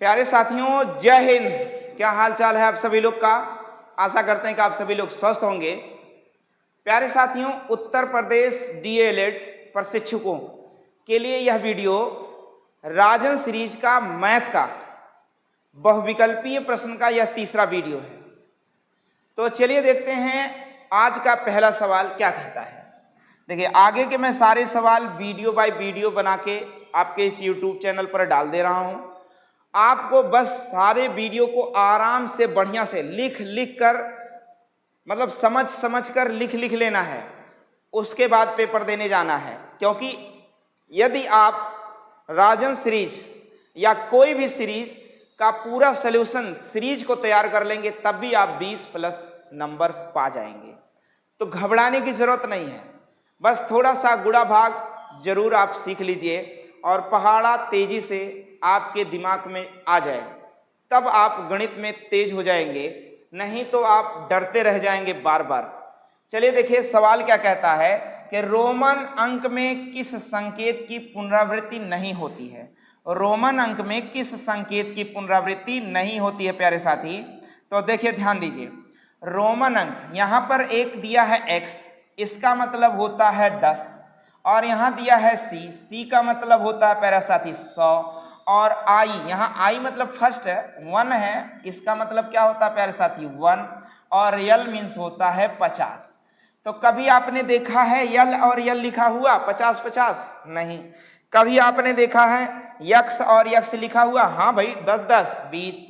प्यारे साथियों, जय हिंद। क्या हाल चाल है आप सभी लोग का? आशा करते हैं कि आप सभी लोग स्वस्थ होंगे। प्यारे साथियों, उत्तर प्रदेश डीएलएड प्रशिक्षकों के लिए यह वीडियो राजन सीरीज का मैथ का बहुविकल्पीय प्रश्न का यह तीसरा वीडियो है। तो चलिए देखते हैं आज का पहला सवाल क्या कहता है। देखिए, आगे के मैं सारे सवाल वीडियो बाय वीडियो बना के आपके इस यूट्यूब चैनल पर डाल दे रहा हूं। आपको बस सारे वीडियो को आराम से बढ़िया से लिख कर मतलब समझ कर लिख लेना है, उसके बाद पेपर देने जाना है। क्योंकि यदि आप राजन सीरीज या कोई भी सीरीज का पूरा सॉल्यूशन सीरीज को तैयार कर लेंगे तब भी आप 20+ नंबर पा जाएंगे। तो घबराने की जरूरत नहीं है, बस थोड़ा सा गुणा भाग जरूर आप सीख लीजिए और पहाड़ा तेजी से आपके दिमाग में आ जाए, तब आप गणित में तेज हो जाएंगे, नहीं तो आप डरते रह जाएंगे बार बार। चलिए देखिए सवाल क्या कहता है कि रोमन अंक में किस संकेत की पुनरावृत्ति नहीं होती है। रोमन अंक में किस संकेत की पुनरावृत्ति नहीं होती है प्यारे साथी? तो देखिए ध्यान दीजिए, रोमन अंक यहां पर एक दिया है x, इसका मतलब होता है 10, और यहां दिया है c का मतलब होता है प्यारे साथी 100, और i यहाँ i मतलब फर्स्ट है, 1 है, इसका मतलब क्या होता है प्यारे साथी 1, और l मीन्स होता है 50। तो कभी आपने देखा है l और l लिखा हुआ 50-50? नहीं। कभी आपने देखा है x और x लिखा हुआ? हाँ भाई 10-10 20।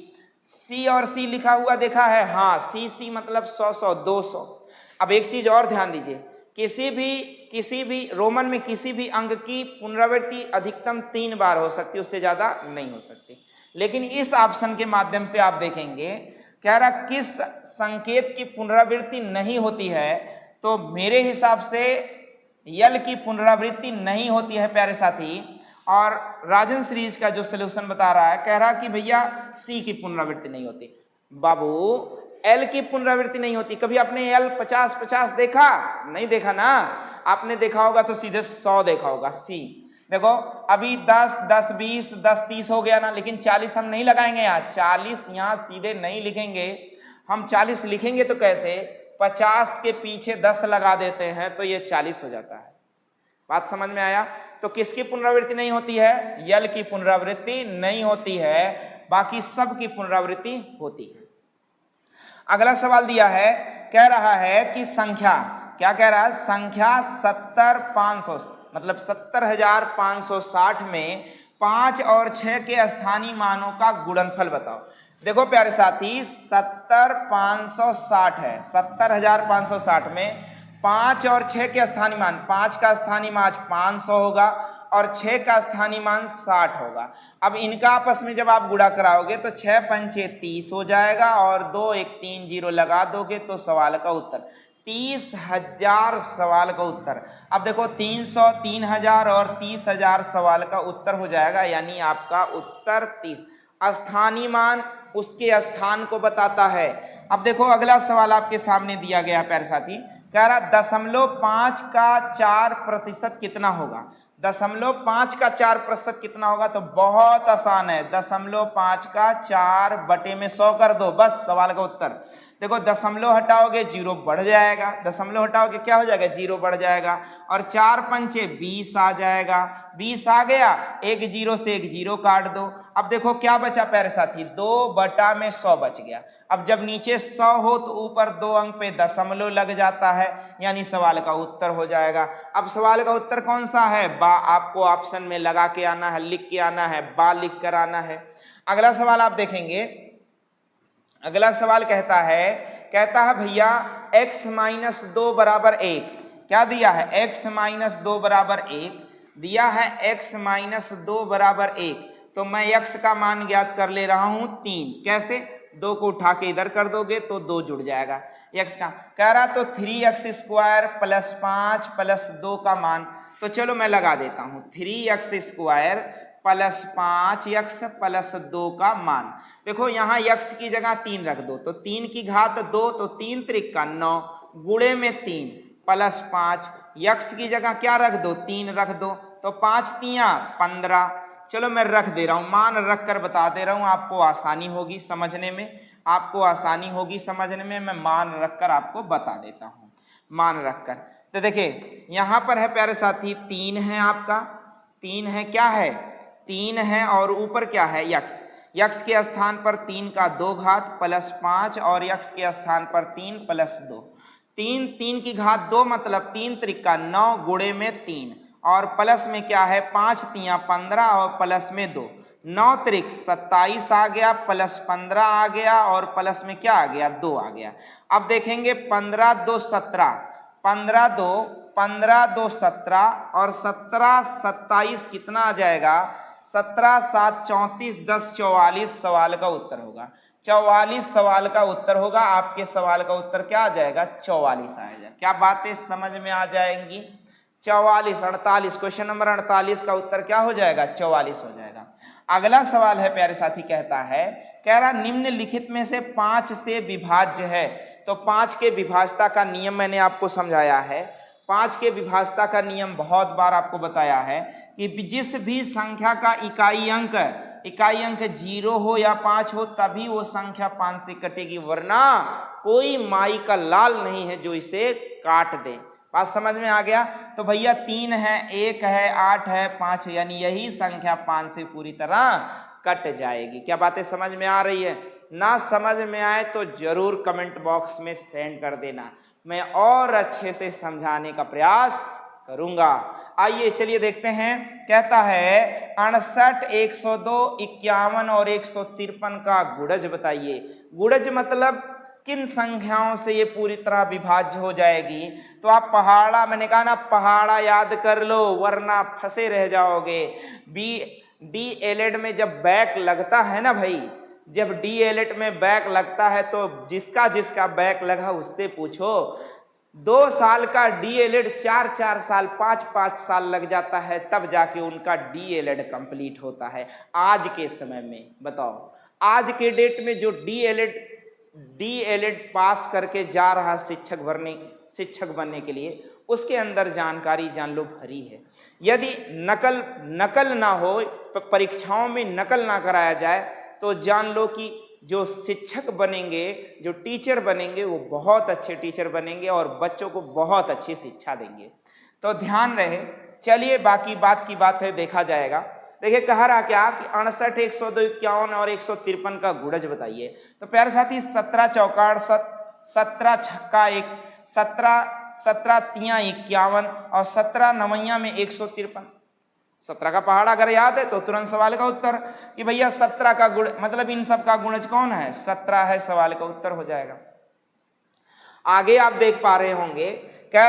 c और c लिखा हुआ देखा है? हाँ, c मतलब 100-100 200। अब एक चीज और ध्यान दीजिए, किसी भी रोमन में किसी भी अंक की पुनरावृत्ति अधिकतम 3 बार हो सकती है, उससे ज्यादा नहीं हो सकती। लेकिन इस ऑप्शन के माध्यम से आप देखेंगे कह रहा किस संकेत की पुनरावृत्ति नहीं होती है, तो मेरे हिसाब से यल की पुनरावृत्ति नहीं होती है प्यारे साथी। और राजन सीरीज का जो सॉल्यूशन बता रहा है, कह रहा कि भैया सी की पुनरावृत्ति नहीं होती। बाबू, एल की पुनरावृत्ति नहीं होती। कभी आपने एल 50-50 देखा? नहीं देखा ना। आपने देखा होगा तो सीधे 100 देखा होगा। सी देखो, अभी 10-10-20 10-30 हो गया ना, लेकिन 40 हम नहीं लगाएंगे यहाँ। 40 यहाँ सीधे नहीं लिखेंगे हम। 40 लिखेंगे तो कैसे? 50 के पीछे 10 लगा देते हैं तो ये 40 हो जाता है। बात समझ में आया? तो किसकी पुनरावृत्ति नहीं होती है? यल की पुनरावृत्ति नहीं होती है, बाकी सब की पुनरावृत्ति होती है। अगला सवाल दिया है, कह रहा है कि संख्या, क्या कह रहा है? संख्या 70,500 मतलब 70,560 में 5 और 6 के स्थानीय मानों का गुणनफल बताओ। देखो प्यारे साथी, 70,560 है। 70,560 में 5 और 6 के स्थानीय मान, 5 का स्थानीय मान 500 होगा और 6 का स्थानीय मान 60 होगा। अब इनका आपस में जब आप गुणा कराओगे तो 6 पंचे 30 हो जाएगा और 2 1 3 0 लगा दोगे तो सवाल का उत्तर 30,000 सवाल का उत्तर। अब देखो 300, 3,000 और 30,000 सवाल का उत्तर हो जाएगा, यानी आपका उत्तर 30। स्थानीय मान उसके स्थान को बताता है। अब देखो अगला सवाल आपके सामने दिया गया है प्यारे साथी, कह रहा 0.5 का 4% कितना होगा? 0.5 का 4% कितना होगा? तो बहुत आसान है, 0.5 का 4 बटे में 100 कर दो, बस सवाल का उत्तर। देखो दशमलव हटाओगे 0 बढ़ जाएगा, दशमलव हटाओगे क्या हो जाएगा? 0 बढ़ जाएगा, और 4 पंचे 20 आ जाएगा। 20 आ गया, एक 0 से एक 0 काट दो। अब देखो क्या बचा प्यारे साथी? 2/100 बच गया। अब जब नीचे 100 हो तो ऊपर 2 अंक पे दशमलव लग जाता है, यानी सवाल का उत्तर हो जाएगा। अब सवाल का उत्तर कौन सा है? बा। आपको ऑप्शन में लगा के आना है, लिख के आना है, बा लिख कर आना है। अगला सवाल आप देखेंगे, अगला सवाल कहता है भैया x-2 बराबर 1। क्या दिया है? x-2 बराबर 1 दिया है। x-2 बराबर 1, तो मैं x का मान ज्ञात कर ले रहा हूं 3। कैसे? 2 को उठा के इधर कर दोगे तो 2 जुड़ जाएगा x का। कह रहा तो 3x² + 5 + 2 का मान, तो चलो मैं लगा देता हूं 3x² + 5x + 2 का मान। देखो यहाँ x की जगह 3 रख दो, तो 3 की घात 2, तो 3 त्रिक का 9 गुणे में 3 + 5। x की जगह क्या रख दो? 3 रख दो, तो 5 तियां 15, चलो मैं रख दे रहा हूं, मान रख कर बता दे रहा हूं, आपको आसानी होगी समझने में, आपको आसानी होगी समझने में। मैं मान रख कर आपको बता देता हूं, मान रख कर। तो देखिए यहां पर है प्यारे साथी 3 है आपका, 3 है, क्या है 3 है, और ऊपर क्या है यक्स, यक्स के स्थान पर 3 का 2 घात प्लस 5 और यक्स के स्थान पर 3 प्लस 2, 3 3 की घात 2 मतलब 3 त्रिका 9 गुणे में 3 और प्लस में क्या है 5 तियां 15 और प्लस में 2, 9 त्रिक 27 आ गया प्लस 15 आ गया और प्लस में क्या आ गया 2 आ गया। अब देखेंगे 15 2 17, 15 2 17 और 17 27 कितना आ जाएगा 17 7 34 10 44 सवाल का उत्तर होगा, 44 सवाल का उत्तर होगा। आपके सवाल का उत्तर क्या आ जाएगा 44 आएगा। क्या बातें समझ में आ जाएंगी? 44 48, क्वेश्चन नंबर 48 का उत्तर क्या हो जाएगा 44 हो जाएगा। अगला सवाल है प्यारे साथी, कहता है, कह रहा निम्नलिखित में से 5 से विभाज्य है। तो 5 के विभाज्यता का नियम मैंने आपको समझाया है, 5 के विभाज्यता का नियम बहुत बार आपको बताया है कि जिस भी संख्या का इकाई अंक 0 हो या 5 हो तभी वो संख्या 5 से कटेगी, वरना कोई माई का लाल नहीं है जो इसे काट दे। बात समझ में आ गया? तो भैया 3 है, 1 है, 8 है, 5 है, यानी यही संख्या 5 से पूरी तरह कट जाएगी। क्या बातें समझ में आ रही है? ना समझ में आए तो जरूर कमेंट बॉक्स में सेंड कर देना, मैं और अच्छे से समझाने का प्रयास करूंगा। आइए चलिए देखते हैं, कहता है 68 102 51 और 153 का गुणज बताइए। गुणज मतलब किन संख्याओं से ये पूरी तरह विभाज्य हो जाएगी। तो आप पहाड़ा, मैंने कहा ना पहाड़ा याद कर लो वरना फंसे रह जाओगे। डीएलएड में जब बैक लगता है ना भाई, जब डीएलएड में बैक लगता है तो जिसका जिसका बैक लगा उससे पूछो। 2 साल का डीएलएड 4 साल 5 साल लग जाता है, तब जाके उनका डीएलएड कंप्लीट होता है। आज के समय में बताओ, आज के डेट में जो डीएलएड पास करके जा रहा शिक्षक बनने के लिए, उसके अंदर जानकारी जान लो भरी है। यदि नकल ना हो, परीक्षाओं में नकल ना कराया जाए तो जान लो कि जो शिक्षक बनेंगे, जो टीचर बनेंगे, वो बहुत अच्छे टीचर बनेंगे और बच्चों को बहुत अच्छी शिक्षा देंगे। तो ध्यान रहे। चलिए बाकी बात की बात है, देखा जाएगा। देखिए कह रहा क्या कि 68 102 51 और 153 का गुणज बताइए। तो प्यारे साथी 17 चौकाड़ 17 छक्का 1 17 तियां 51 और 17 नवैया में 153। 17 का पहाड़ा अगर याद है तो तुरंत सवाल का उत्तर कि भैया 17 का गुण मतलब इन सब का गुणज कौन है 17 है, सवाल का उत्तर हो जाएगा। आगे आप देख पा रहे होंगे, कह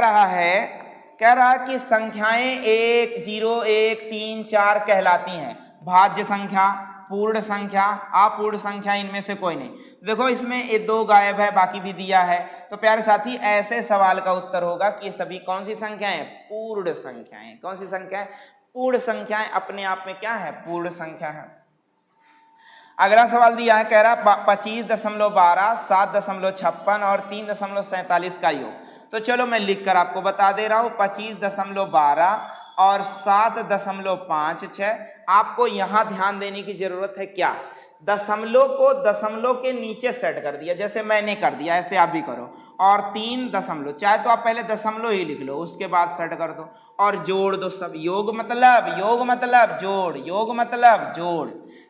रहा कि संख्याएं 1 0 1 3 4 कहलाती हैं। भाज्य संख्या, पूर्ण संख्या, अपूर्ण संख्या, इनमें से कोई नहीं। देखो इसमें ये 2 गायब है, बाकी भी दिया है। तो प्यारे साथी ऐसे सवाल का उत्तर होगा कि सभी कौन सी संख्याएं? पूर्ण संख्याएं। कौन सी संख्याएं? पूर्ण संख्याएं अपने आप में क्या है? पूर्ण संख्या है। अगला सवाल दिया है, कह रहा 25.12 7.56 और 3.47 का योग। तो चलो मैं लिखकर आपको बता दे रहा हूं, 25.12 और 7.56। आपको यहां ध्यान देने की जरूरत है। क्या? दशमलव को दशमलव के नीचे सेट कर दिया, जैसे मैंने कर दिया, ऐसे आप भी करो। और 3 दशमलव, चाहे तो आप पहले दशमलव ही लिख लो, उसके बाद सेट कर दो और जोड़ दो सब। योग मतलब जोड़।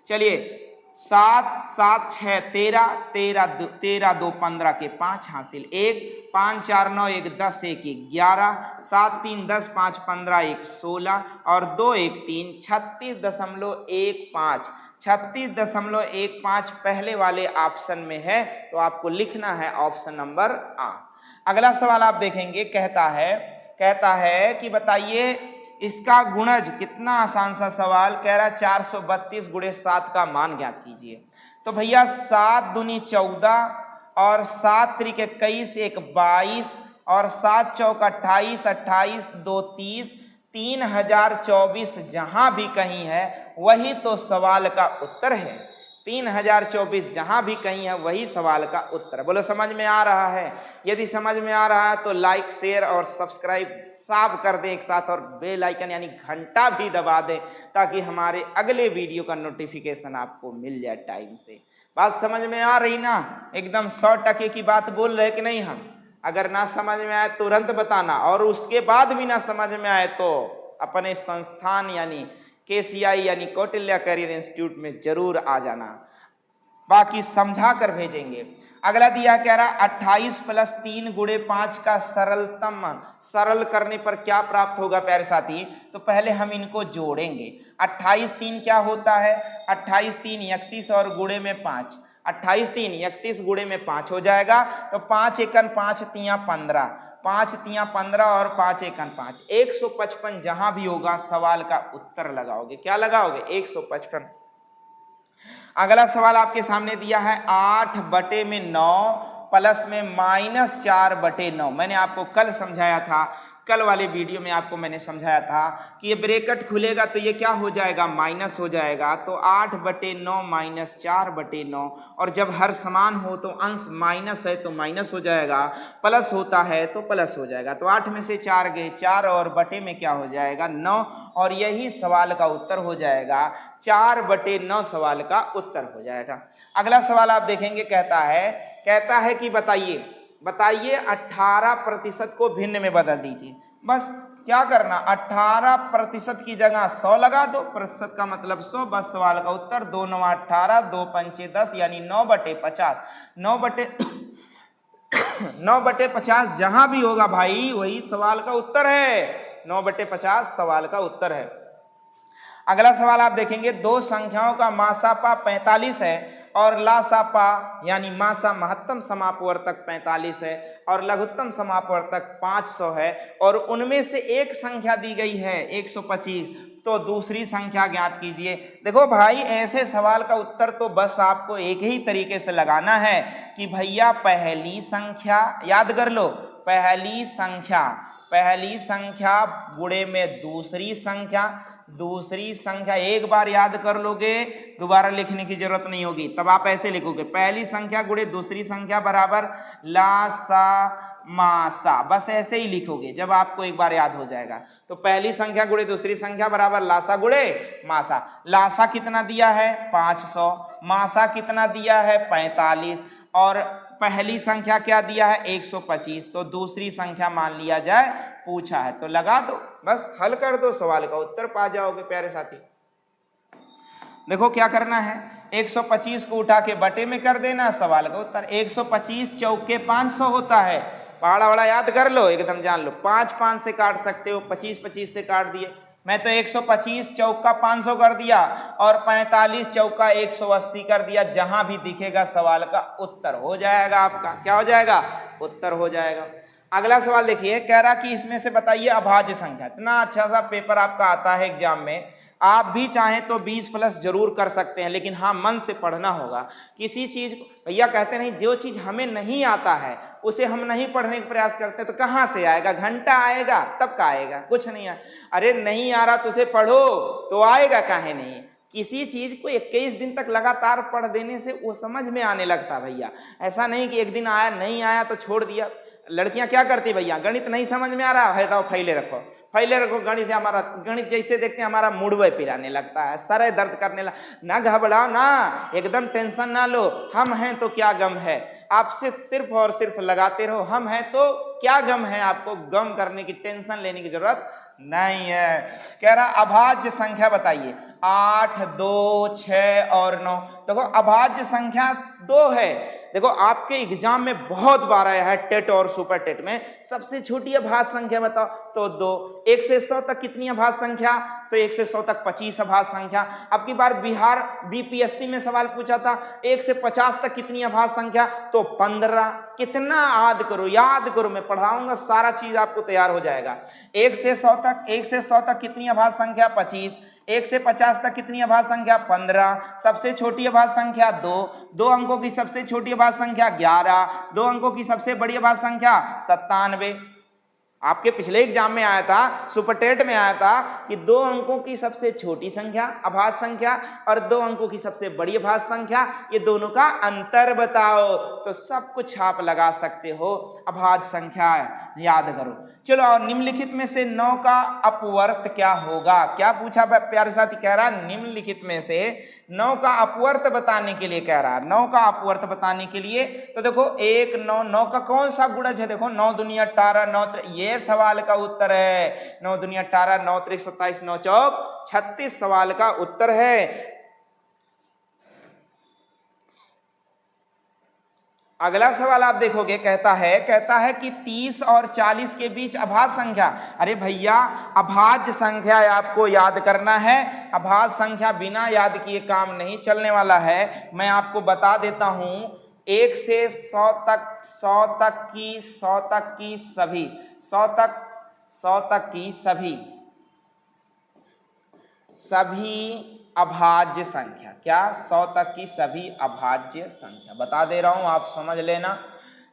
चलिए 7 7 6 13 13 2 15 के 5 हासिल, 1 5 4 9 1 10 1 11 7 3 10 5 15 1 16 और 2 1 3 36.15 36.15 पहले वाले ऑप्शन में है, तो आपको लिखना है ऑप्शन नंबर आ। अगला सवाल आप देखेंगे, कहता है कि बताइए इसका गुणज। कितना आसान सा सवाल, कह रहा 432 गुणे 7 का मान ज्ञात कीजिए। तो भैया 7 दूनी 14 और 7 त्रिक 21 1 22 और 7 चौक 28 28 2 30 3024 जहां भी कहीं है वही तो सवाल का उत्तर है। 3024 जहां भी कहीं है वही सवाल का उत्तर। बोलो समझ में आ रहा है? यदि समझ में आ रहा है तो लाइक शेयर और सब्सक्राइब सब कर दें एक साथ, और बेल आइकन यानी घंटा भी दबा दें ताकि हमारे अगले वीडियो का नोटिफिकेशन आपको मिल जाए टाइम से। बात समझ में आ रही ना? एकदम 100% की बात बोल रहे कि नहीं हम? अगर ना समझ में आए तुरंत बताना, और उसके बाद भी ना समझ में आए तो अपने संस्थान यानी KCI यानी कौटिल्य करियर इंस्टीट्यूट में जरूर आ जाना, बाकी समझा कर भेजेंगे। अगला दिया कह रहा 28 + 3 × 5 का सरल करने पर क्या प्राप्त होगा प्यारे साथी? तो पहले हम इनको जोड़ेंगे। 28 3 क्या होता है? 28 3 31 और गुणे में 5, 28 3 31 गुणे में 5 हो जाएगा। तो 5 एकन 5 तिया 15, 5 तिया 15 और 5 एकन 5, 155 जहां भी होगा सवाल का उत्तर लगाओगे। क्या लगाओगे? 155। अगला सवाल आपके सामने दिया है 8/9 प्लस में -4/9। मैंने आपको कल समझाया था, कल वाले वीडियो में आपको मैंने समझाया था कि ये ब्रैकेट खुलेगा तो ये क्या हो जाएगा? माइनस हो जाएगा। तो 8/9 - 4/9, और जब हर समान हो तो अंश माइनस है तो माइनस हो जाएगा, प्लस होता है तो प्लस हो जाएगा। तो 8 में से 4 गए, 4 और बटे में क्या हो जाएगा? 9, और यही सवाल का उत्तर हो जाएगा। 4/9 सवाल का उत्तर हो जाएगा। अगला सवाल आप देखेंगे, कहता है कि बताइए 18% को भिन्न में बदल दीजिए। बस क्या करना, 18% की जगह 100 लगा दो, प्रतिशत का मतलब 100, बस सवाल का उत्तर। 2 9 18, 2 5 10 यानी 9/50। 9/50 जहां भी होगा भाई वही सवाल का उत्तर है। 9/50 सवाल का उत्तर है। अगला सवाल आप देखेंगे, दो संख्याओं का मासापा 45 है और लासापा यानी मासा महत्तम समापवर्तक 45 है और लघुत्तम समापवर्तक 500 है, और उनमें से एक संख्या दी गई है 125, तो दूसरी संख्या ज्ञात कीजिए। देखो भाई, ऐसे सवाल का उत्तर तो बस आपको एक ही तरीके से लगाना है कि भैया पहली संख्या याद कर लो, पहली संख्या गुणे में दूसरी संख्या एक बार याद कर लोगे, दोबारा लिखने की जरूरत नहीं होगी। तब आप ऐसे लिखोगे, पहली संख्या गुणे दूसरी संख्या बराबर लासा मासा, बस ऐसे ही लिखोगे जब आपको एक बार याद हो जाएगा। तो पहली संख्या गुणे दूसरी संख्या बराबर लासा गुणे मासा। लासा कितना दिया है? 500। मासा कितना दिया है? 45। और पहली संख्या क्या दिया है? 125। तो दूसरी संख्या मान लिया जाए पूछा है, तो लगा दो, बस हल कर दो, सवाल का उत्तर पा जाओगे प्यारे साथी। देखो क्या करना है, 125 को उठा के बटे में कर देना, सवाल का उत्तर। 125 चौके 500 होता है, पहाड़ा वाला याद कर लो, एकदम जान लो। 5 5 से काट सकते हो, 25 25 से काट दिए। मैं तो 125 चौका 500 कर दिया और 45 चौका 180 कर दिया। जहां भी दिखेगा सवाल का उत्तर हो जाएगा आपका। क्या हो जाएगा? उत्तर हो जाएगा। अगला सवाल देखिए, कह रहा कि इसमें से बताइए अभाज्य संख्या। इतना अच्छा सा पेपर आपका आता है एग्जाम में, आप भी चाहें तो 20+ जरूर कर सकते हैं, लेकिन हाँ मन से पढ़ना होगा। किसी चीज भैया कहते नहीं, जो चीज हमें नहीं आता है उसे हम नहीं पढ़ने का प्रयास करते तो कहाँ से आएगा? घंटा आएगा तब का आएगा, कुछ नहीं आएगा। अरे नहीं आ रहा तो उसे पढ़ो तो आएगा, काहे नहीं। किसी चीज को 21 दिन तक लगातार पढ़ देने से वो समझ में आने लगता भैया। ऐसा नहीं कि एक दिन आया नहीं आया तो छोड़ दिया। लड़कियां क्या करती भैया, गणित नहीं समझ में आ रहा है तो फैले रखो गणित से। हमारा गणित जैसे देखते हैं हमारा मुड़वे पिराने लगता है, सर दर्द करने लगा। ना घबराओ ना, एकदम टेंशन ना लो, हम हैं तो क्या गम है। आप सिर्फ और सिर्फ लगाते रहो, हम हैं तो क्या गम है। आपको गम करने की, टेंशन लेने की जरूरत नहीं है। कह रहा अभाज्य संख्या बताइए। 8 2 6 और 9। देखो अभाज्य संख्या 2 है। देखो आपके एग्जाम में बहुत बार आया है, टेट और सुपर टेट में। सबसे छोटी अभाज्य संख्या बताओ तो 2। 1 से 100 तक कितनी अभाज्य संख्या? तो 1 से 100 तक 25 अभाज्य संख्या। अब की बार बिहार BPSC में सवाल पूछा था 1 से 50 तक कितनी अभाज्य संख्या? तो 15। कितना याद करो, मैं पढ़ाऊंगा सारा चीज आपको तैयार हो जाएगा। 1 से 100 तक कितनी अभाज्य संख्या? 25। 1 से 50 तक कितनी अभाज्य संख्या? 15। सबसे छोटी अभाज्य संख्या 2 अंकों की सबसे छोटी अभाज्य संख्या 11, 2 अंकों की सबसे बड़ी अभाज्य संख्या 97। आपके पिछले एग्जाम में आया था, सुपर टेट में आया था कि 2 अंकों की सबसे छोटी संख्या अभाज्य संख्या और 2 अंकों की सबसे बड़ी अभाज्य संख्या, ये दोनों का अंतर बताओ। तो सब कुछ आप लगा सकते हो, अभाज्य संख्या याद करो। चलो, और निम्नलिखित में से 9 का अपवर्त क्या होगा? क्या पूछा प्यारे साथी? कह रहा निम्नलिखित में से 9 का अपवर्त बताने के लिए कह रहा है। 9 का अपवर्त बताने के लिए तो देखो 1 9, 9 का कौन सा गुणज है? देखो 9 दूनी 18, 9 ये सवाल का उत्तर है। 9 दूनी 18, 9 त्रिक 27, 9 चौक 36 सवाल का उत्तर है। अगला सवाल आप देखोगे, कहता है कि 30 और 40 के बीच अभाज्य संख्या। अरे भैया, अभाज्य संख्या आपको याद करना है। अभाज्य संख्या बिना याद किए काम नहीं चलने वाला है। मैं आपको बता देता हूं, 1 से 100 तक, 100 तक की, 100 तक की सभी, 100 तक की सभी अभाज्य संख्या। क्या? 100 तक की सभी अभाज्य संख्या बता दे रहा हूं, आप समझ लेना।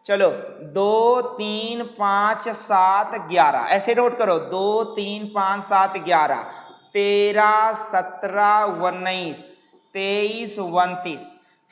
चलो, 2 3 5 7 11 ऐसे नोट करो। 2 3 5 7 11, 13 17 19 23 29,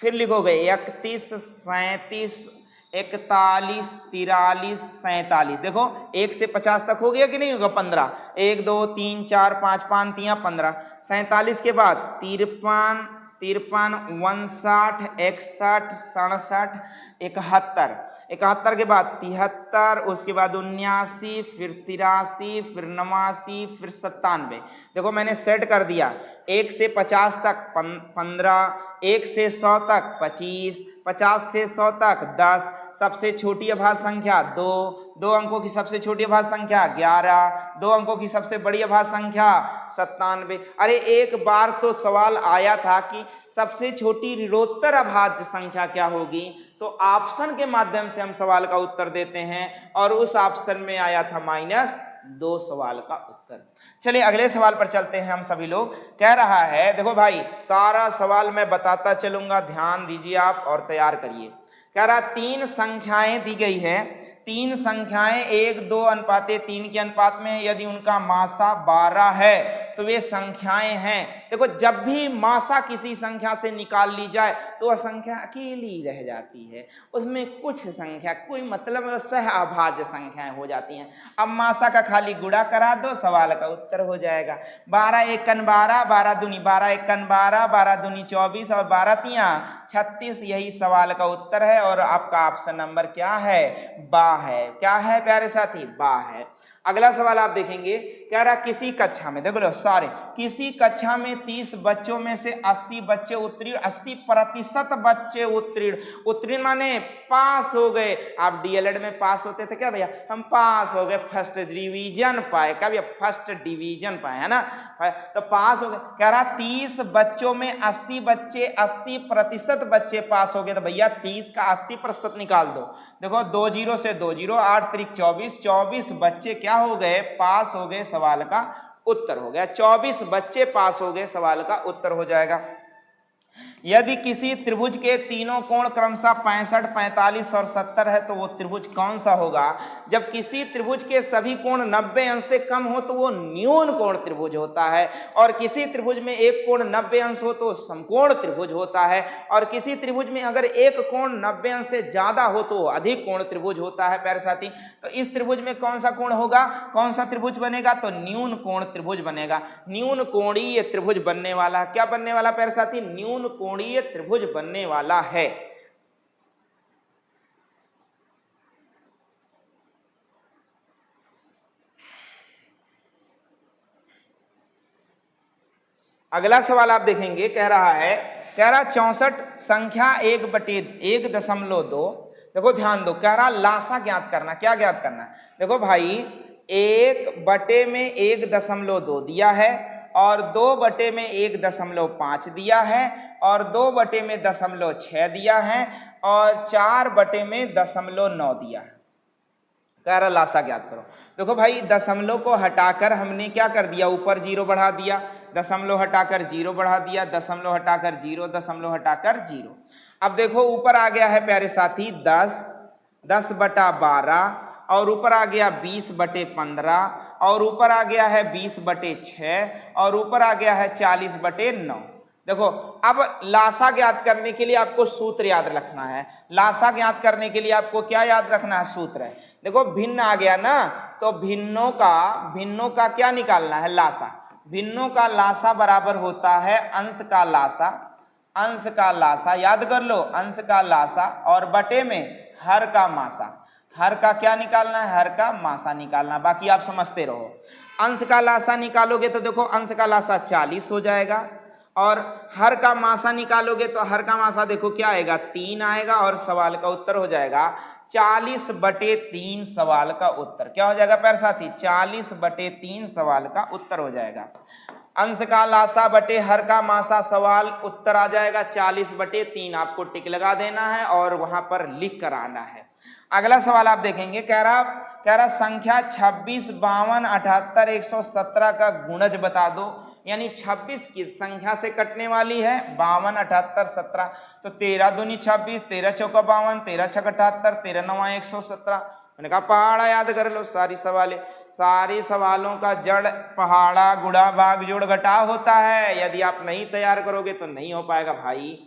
फिर लिखोगे 31 37 41 43 47। देखो 1 से 50 तक हो गया कि नहीं होगा? 15, 1 2 3 4 5 5 3 15। 47 के बाद 53 53 59 61 67 71, 71 के बाद 73, उसके बाद 79, फिर 83, फिर 89, फिर 97। देखो मैंने सेट कर दिया। 1 से 50 तक 15, 1 से 100 तक 25, 50 से 100 तक 10, सबसे छोटी अभाज्य संख्या 2, 2 अंकों की सबसे छोटी अभाज्य संख्या 11, 2 अंकों की सबसे बड़ी अभाज्य संख्या 97। अरे एक बार तो सवाल आया था कि सबसे छोटी ऋणोत्तर अभाज्य संख्या क्या होगी, तो ऑप्शन के माध्यम से हम सवाल का उत्तर देते हैं और उस ऑप्शन में आया था -2 सवाल का उत्तर। चलिए अगले सवाल पर चलते हैं हम सभी लोग। कह रहा है, देखो भाई सारा सवाल मैं बताता चलूंगा, ध्यान दीजिए आप और तैयार करिए। कह रहा 3 संख्याएं दी गई है, 3 संख्याएं 1 2 अनुपाते 3 के अनुपात में, यदि उनका मासा 12 है तो वे संख्याएं हैं। देखो जब भी मासा किसी संख्या से निकाल ली जाए तो वह संख्या अकेली रह जाती है, उसमें कुछ संख्या कोई मतलब सह अभाज्य संख्याएं हो जाती हैं। अब मासा का खाली गुणा करा दो, सवाल का उत्तर हो जाएगा। 12 एकन 12, 12 दूनी 12 एकन 12, 12 दूनी 24 और 12 तिया 36, यही सवाल का उत्तर है। और आपका ऑप्शन नंबर क्या है? बा है। क्या है प्यारे साथी? बा है। अगला सवाल आप देखेंगे, कह रहा किसी कक्षा में, देखो लो सारे, किसी कक्षा में 30 बच्चों में से 80 बच्चे उत्तीर्ण, 80% बच्चे उत्तीर्ण माने पास हो गए। आप डीएलएड में पास होते थे क्या भैया? हम पास हो गए, फर्स्ट डिवीजन पाए। क्या भैया? फर्स्ट डिवीजन पाए, है ना? तो पास हो गए। कह रहा 30 बच्चों में 80 बच्चे, 80% बच्चे पास हो गए। तो भैया 30 का 80% निकाल दो। देखो 2 0 से 2 0, 8 त्रिक 24, 24 बच्चे क्या हो गए? पास हो गए, सवाल का उत्तर हो गया। 24 बच्चे पास हो गए, सवाल का उत्तर हो जाएगा। यदि किसी त्रिभुज के तीनों कोण क्रमशः 65, 45 और 70 है तो वो त्रिभुज कौन सा होगा? जब किसी त्रिभुज के सभी कोण 90 अंश से कम हो तो वो न्यून कोण त्रिभुज होता है, और किसी त्रिभुज में एक कोण 90 अंश हो तो समकोण त्रिभुज होता है, और किसी त्रिभुज में अगर एक कोण 90 अंश से ज्यादा हो तो अधिक कोण त्रिभुज होता है। प्यारे साथी, तो इस त्रिभुज में कौन सा कोण होगा? कौन सा त्रिभुज बनेगा? तो न्यून कोण त्रिभुज बनेगा। न्यून कोणीय त्रिभुज बनने वाला। क्या बनने वाला प्यारे साथी? न्यून कोणीय त्रिभुज बनने वाला है। अगला सवाल आप देखेंगे, कह रहा 64 संख्या 1/1.2। देखो ध्यान दो, कह रहा लासा ज्ञात करना। क्या ज्ञात करना? देखो भाई 1/1.2 दिया है, और 2/1.5 दिया है, और 2/0.6 दिया है, और 4/0.9 दिया है। कह रहा लासा ज्ञात करो। देखो भाई दशमलव को हटाकर हमने क्या कर दिया? ऊपर 0 बढ़ा दिया, दशमलव हटाकर 0 बढ़ा दिया, दशमलव हटाकर 0, दशमलव हटाकर 0। अब देखो ऊपर आ गया है प्यारे साथी 10, 10/12, और ऊपर आ गया 20/15 और ऊपर आ गया है 20/6 और ऊपर आ गया है 40/9। देखो अब लासा ज्ञात करने के लिए आपको सूत्र याद रखना है। लासा ज्ञात करने के लिए आपको क्या याद रखना है? सूत्र है। देखो भिन्न आ गया ना, तो भिन्नों का क्या निकालना है? लासा। भिन्नों का लासा बराबर होता है अंश का लासा। अंश का लासा याद कर लो, अंश का लासा और बटे में हर का मासा। हर का क्या निकालना है? हर का मासा निकालना। बाकी आप समझते रहो। अंश का लासा निकालोगे तो देखो अंश का लासा 40 हो जाएगा और हर का मासा निकालोगे तो हर का मासा देखो क्या आएगा? 3 आएगा और सवाल का उत्तर हो जाएगा 40/3। सवाल का उत्तर क्या हो जाएगा प्यारे साथी? 40/3 सवाल का उत्तर हो जाएगा। अंश का लासा बटे हर का मासा, सवाल उत्तर आ जाएगा 40/3। आपको टिक लगा देना है और वहां पर लिख कर आना है। अगला सवाल आप देखेंगे, कह रहा संख्या 26, 52, 78, 117 का गुणज बता दो। यानी 26 की संख्या से कटने वाली है, 52, 78, 17। तो 13 दूनी 26, 13 चौका 52, 13 छक 78, 13 नवा 117। मैंने कहा पहाड़ा याद कर लो। सारी सवालों का जड़ पहाड़ा गुणा भाग जोड़ घटाव होता है। यदि आप नहीं तैयार करोगे तो नहीं हो पाएगा भाई।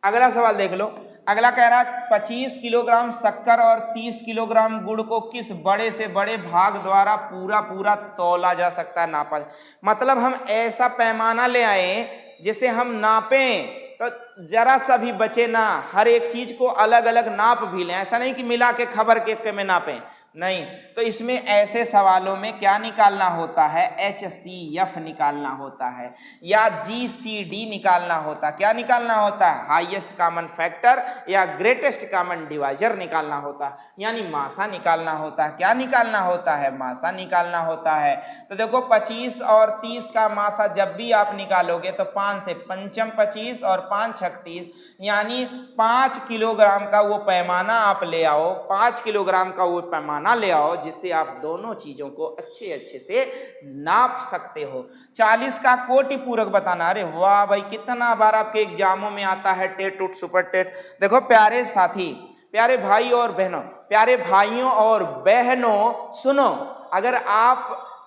अगला सवाल देख लो। अगला कह रहा है 25 किलोग्राम शक्कर और 30 किलोग्राम गुड़ को किस बड़े से बड़े भाग द्वारा पूरा तौला जा सकता है, नापा। मतलब हम ऐसा पैमाना ले आए जिसे हम नापें तो जरा सा भी बचे ना, हर एक चीज को अलग अलग नाप भी लें। ऐसा नहीं कि मिला के खबर के में नापें, नहीं। तो इसमें ऐसे सवालों में क्या निकालना होता है? HCF निकालना होता है या GCD निकालना होता है। क्या निकालना होता है? हाईएस्ट कॉमन फैक्टर या ग्रेटेस्ट कॉमन डिवाइजर निकालना होता है, यानी मासा निकालना होता है। क्या निकालना होता है? मासा निकालना होता है। तो देखो 25 और 30 का मासा जब भी आप निकालोगे तो 5 से पंचम 25 और 5 छक 30, यानी 5 किलोग्राम का वो पैमाना आप ले आओ। 5 किलोग्राम का वो पैमाना ले आओ जिससे आप दोनों चीजों को अच्छे से नाप सकते हो। 40 का कोटि पूरक बताना। अरे वाह भाई, कितना बार आपके एग्जामों में आता है टेट टूट सुपर टेट। देखो प्यारे साथी, प्यारे भाई और बहनों, प्यारे भाइयों और बहनों सुनो,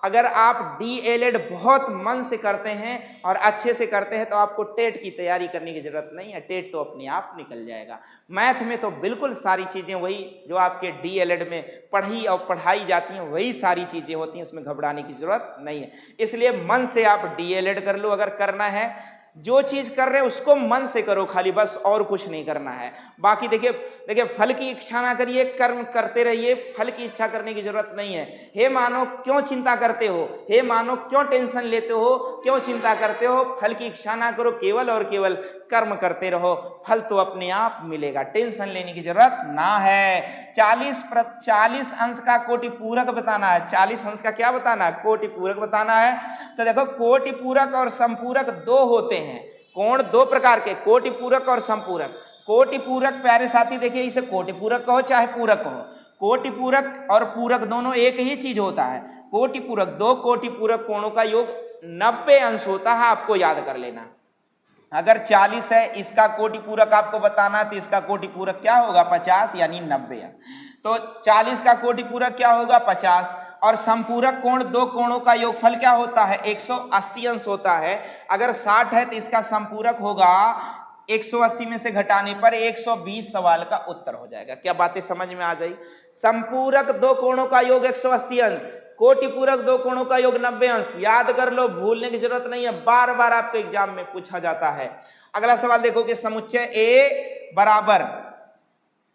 अगर आप DLED बहुत मन से करते हैं और अच्छे से करते हैं तो आपको टेट की तैयारी करने की जरूरत नहीं है। टेट तो अपने आप निकल जाएगा। मैथ में तो बिल्कुल सारी चीजें वही जो आपके DLED में पढ़ी और पढ़ाई जाती हैं वही सारी चीजें होती हैं, उसमें घबराने की जरूरत नहीं है। इसलिए मन से आप DLED कर लो। अगर करना है, जो चीज कर रहे हैं उसको मन से करो खाली, बस, और कुछ नहीं करना है। बाकी देखिए फल की इच्छा ना करिए, कर्म करते रहिए। फल की इच्छा करने की जरूरत नहीं है। हे मानो क्यों चिंता करते हो? हे मानो क्यों टेंशन लेते हो? क्यों चिंता करते हो? फल की इच्छा ना करो, केवल और केवल कर्म करते रहो, फल तो अपने आप मिलेगा। टेंशन लेने की जरूरत ना है। 40 अंश का कोटि पूरक बताना है। 40 अंश का क्या बताना है? कोटि पूरक बताना है। तो देखो कोटि पूरक और संपूरक दो होते हैं। कोण दो प्रकार के, कोटि पूरक और संपूरक। कोटि पूरक प्यारे साथी देखिए, इसे कोटि पूरक कहो चाहे पूरक कहो, कोटि पूरक और पूरक दोनों एक ही चीज होता है। कोटि पूरक, दो कोटि पूरक कोणों का योग 90 अंश होता है। आपको याद कर लेना। अगर 40 है, इसका कोटि पूरक आपको बताना, तो इसका कोटि पूरक क्या होगा? 50, यानी 90 अंश। तो 40 का कोटि पूरक क्या होगा? 50। और संपूरक कोण, दो कोणों का योगफल क्या होता है? 180 अंश होता है। अगर 60 है तो इसका संपूरक होगा 180 में से घटाने पर 120। सवाल का उत्तर हो जाएगा। क्या बातें समझ में आ गई? संपूरक दो कोणों का योग 180 अंश, कोटि पूरक दो कोणों का योग 90 अंश। याद कर लो, भूलने की जरूरत नहीं है, बार बार आपके एग्जाम में पूछा जाता है। अगला सवाल देखो कि समुच्चय A बराबर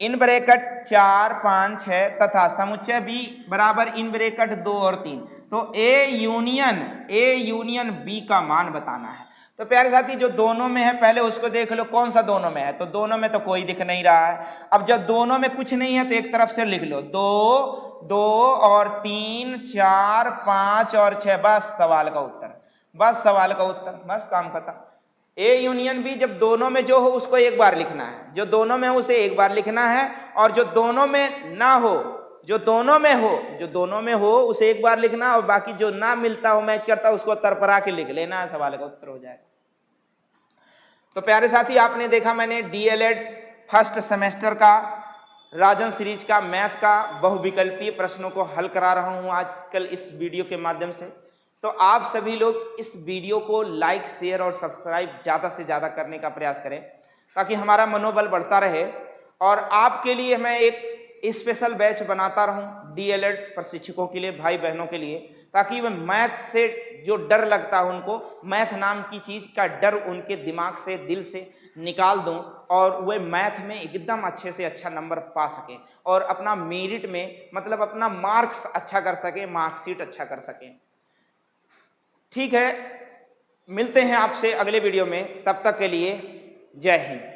इन ब्रैकेट 4, 5, 6 तथा समुच्चय B बराबर इन ब्रैकेट 2 और 3। तो A यूनियन B का मान बताना है। तो प्यारे साथी, जो दोनों में है पहले उसको देख लो, कौन सा दोनों में है? तो दोनों में तो कोई दिख नहीं रहा है। अब जब दोनों में कुछ नहीं है तो एक तरफ से लिख लो 2 और 3, 4, 5 और 6। बस सवाल का उत्तर, बस सवाल का उत्तर, बस काम खत्म। A यूनियन B, जब दोनों में जो हो उसको एक बार लिखना है, जो दोनों में हो उसे एक बार लिखना है, और जो दोनों में ना हो, जो दोनों में हो उसे एक बार लिखना, और बाकी जो ना मिलता हो, मैच करता हो, उसको तरपरा के लिख लेना, सवाल का उत्तर हो जाएगा। तो प्यारे साथी, आपने देखा मैंने DLED फर्स्ट सेमेस्टर का राजन सीरीज का मैथ का बहुविकल्पीय प्रश्नों को हल करा रहा हूं आजकल इस वीडियो के माध्यम से। तो आप सभी लोग इस वीडियो को लाइक, शेयर और सब्सक्राइब ज़्यादा से ज़्यादा करने का प्रयास करें ताकि हमारा मनोबल बढ़ता रहे। और आपके लिए मैं एक स्पेशल बैच बनाता रहूं डीएलएड प्रशिक्षकों के लिए, भाई बहनों के लिए, ताकि वह मैथ से जो डर लगता है उनको, मैथ नाम की चीज़ का डर उनके दिमाग से, दिल से निकाल दूं और वे मैथ में एकदम अच्छे से अच्छा नंबर पा सकें और अपना मेरिट में, मतलब अपना मार्क्स अच्छा कर सकें, मार्कशीट अच्छा कर सकें। ठीक है, मिलते हैं आपसे अगले वीडियो में, तब तक के लिए जय हिंद।